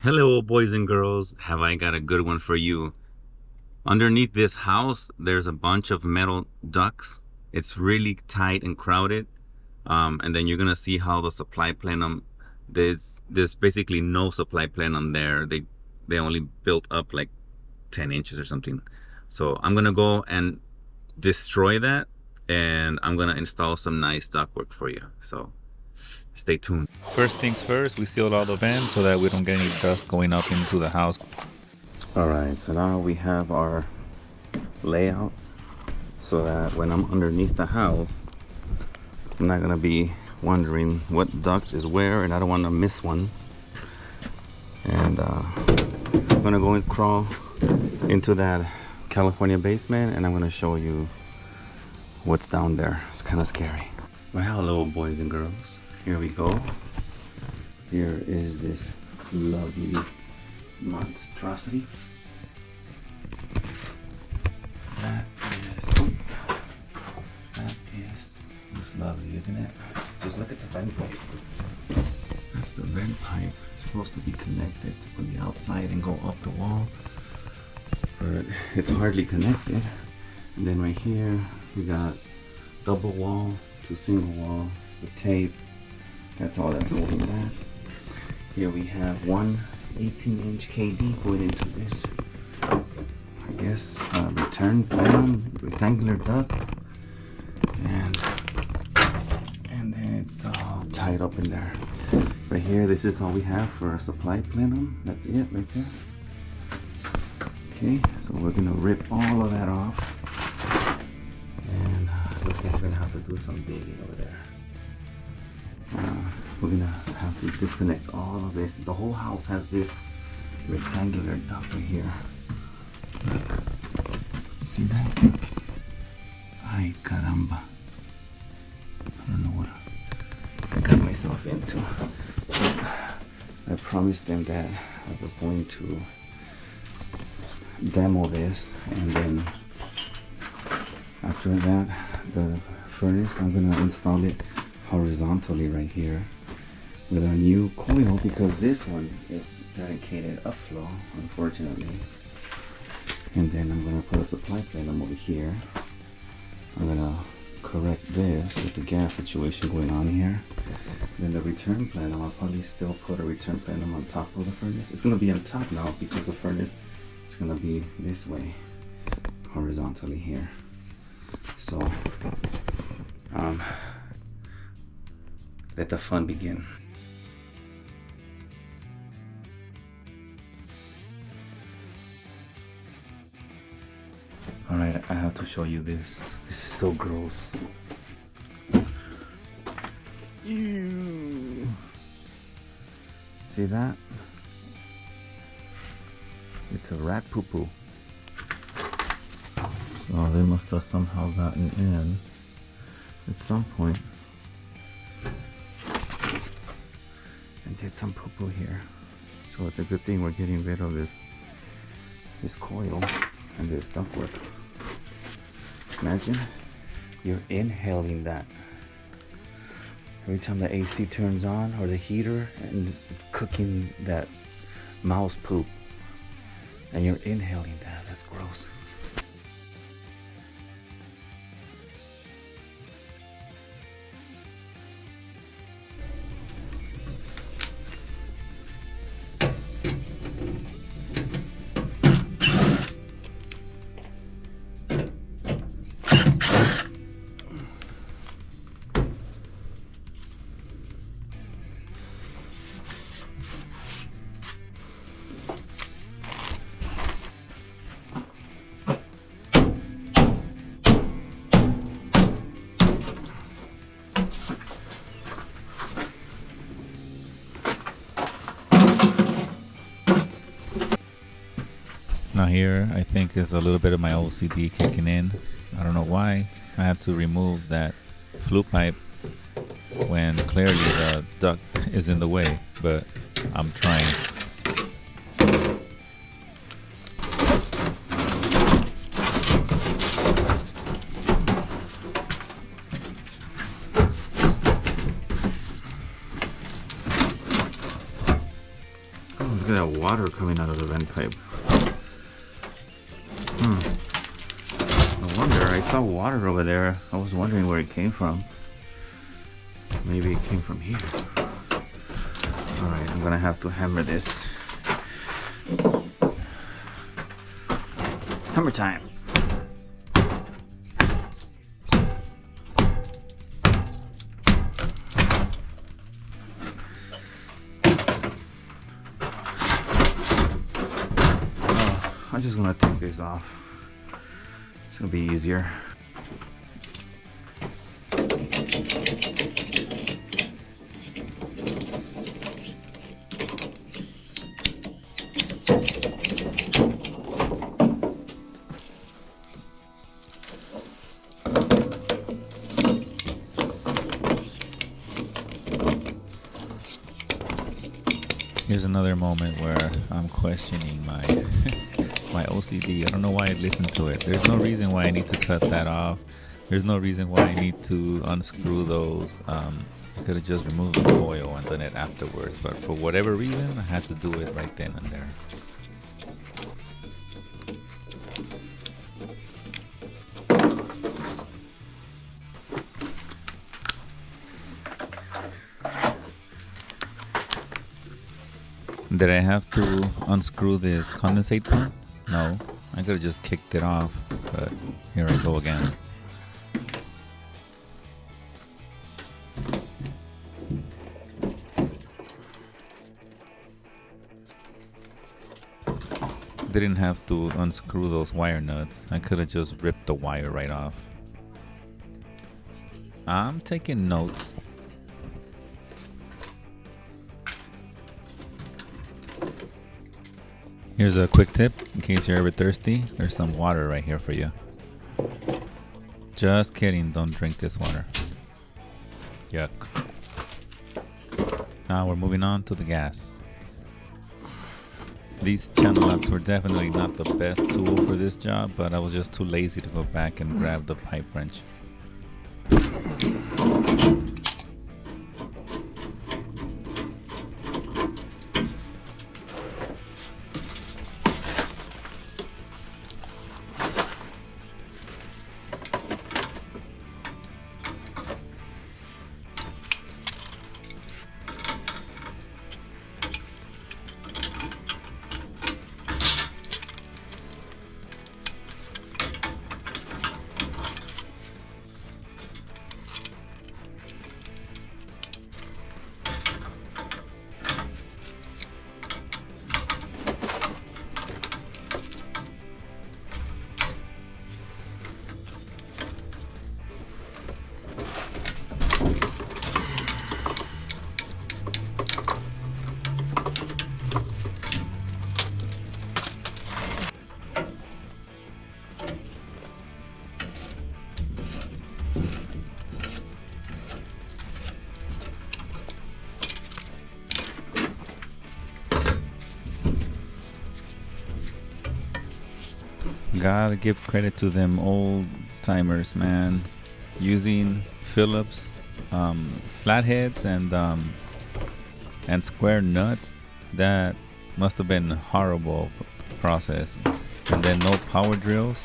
Hello, boys and girls. Have I got a good one for you? Underneath this house, there's a bunch of metal ducts. It's really tight and crowded. And then you're gonna see how the supply plenum. There's basically no supply plenum there. They only built up like 10 inches or something. So I'm gonna go and destroy that, and I'm gonna install some nice ductwork for you. So stay tuned. First things first, we sealed all the vents so that we don't get any dust going up into the house. All right, so now we have our layout so that when I'm underneath the house, I'm not gonna be wondering what duct is where, and I don't want to miss one. And I'm gonna go and crawl into that California basement, and I'm gonna show you what's down there. It's kind of scary. Well, hello, boys and girls. Here we go. Here is this lovely monstrosity. That is just lovely, isn't it? Just look at the vent pipe. That's the vent pipe. It's supposed to be connected on the outside and go up the wall, but it's hardly connected. And then right here we got double wall to single wall with tape. That's all that's holding that. Here we have one 18-inch KD going into this, I guess, return plenum, rectangular duct, and then it's all tied up in there. Right here, this is all we have for a supply plenum. That's it right there. Okay, so we're gonna rip all of that off, and looks like we're gonna have to do some digging over there. We're gonna have to disconnect all of this. The whole house has this rectangular duct right here. Look, see that? Ay caramba. I don't know what I got myself into. I promised them that I was going to demo this, and then after that, the furnace, I'm gonna install it horizontally right here with our new coil, because this one is dedicated upflow, unfortunately. And then I'm gonna put a supply plenum over here. I'm gonna correct this with the gas situation going on here. Then the return plenum, I'll probably still put a return plenum on top of the furnace. It's gonna be on top now because the furnace is gonna be this way, horizontally here. So let the fun begin. All right, I have to show you this. This is so gross. Ew. See that? It's a rat poo-poo. So they must have somehow gotten in at some point and did some poo-poo here. So it's a good thing we're getting rid of this coil and this ductwork. Imagine you're inhaling that every time the AC turns on or the heater, and it's cooking that mouse poop, and you're inhaling that. That's gross. Now here, I think is a little bit of my OCD kicking in. I don't know why I had to remove that flue pipe when clearly the duct is in the way, but I'm trying. Look at that water coming out of the vent pipe. No wonder, I saw water over there. I was wondering where it came from. Maybe it came from here. Alright, I'm gonna have to hammer this. Hammer time! I'm just gonna take this off. It's gonna be easier. Here's another moment where I'm questioning my my OCD. I don't know why I listened to it. There's no reason why I need to cut that off. There's no reason why I need to unscrew those. I could have just removed the coil and done it afterwards, but for whatever reason I had to do it right then and there. Did I have to unscrew this condensate pump? No, I could have just kicked it off, but here I go again. Didn't have to unscrew those wire nuts. I could have just ripped the wire right off. I'm taking notes. Here's a quick tip in case you're ever thirsty. There's some water right here for you. Just kidding, don't drink this water. Yuck. Now we're moving on to the gas. These channel locks were definitely not the best tool for this job, but I was just too lazy to go back and grab the pipe wrench. Gotta give credit to them old timers, man. Using Phillips flatheads and square nuts. That must have been a horrible process. And then no power drills.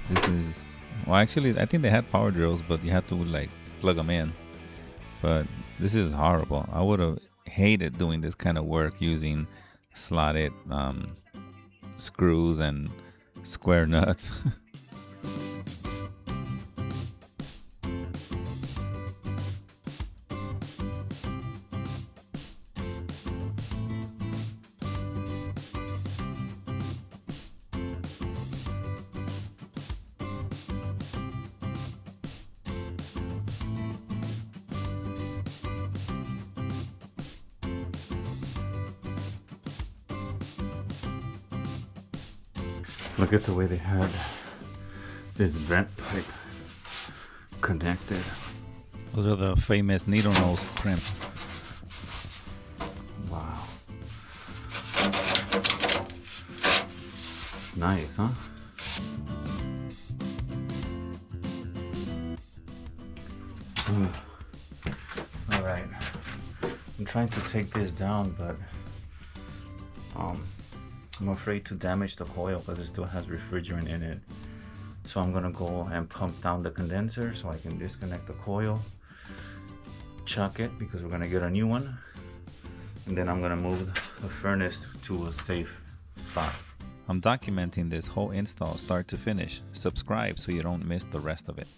This is, well, actually I think they had power drills, but you had to like plug them in. But this is horrible. I would have hated doing this kind of work using slotted screws and square nuts. Look at the way they had this vent pipe connected. Those are the famous needle nose crimps. Wow. Nice, huh? All right. I'm trying to take this down, but I'm afraid to damage the coil because it still has refrigerant in it. So I'm gonna go and pump down the condenser so I can disconnect the coil, chuck it because we're gonna get a new one, and then I'm gonna move the furnace to a safe spot. I'm documenting this whole install start to finish. Subscribe so you don't miss the rest of it.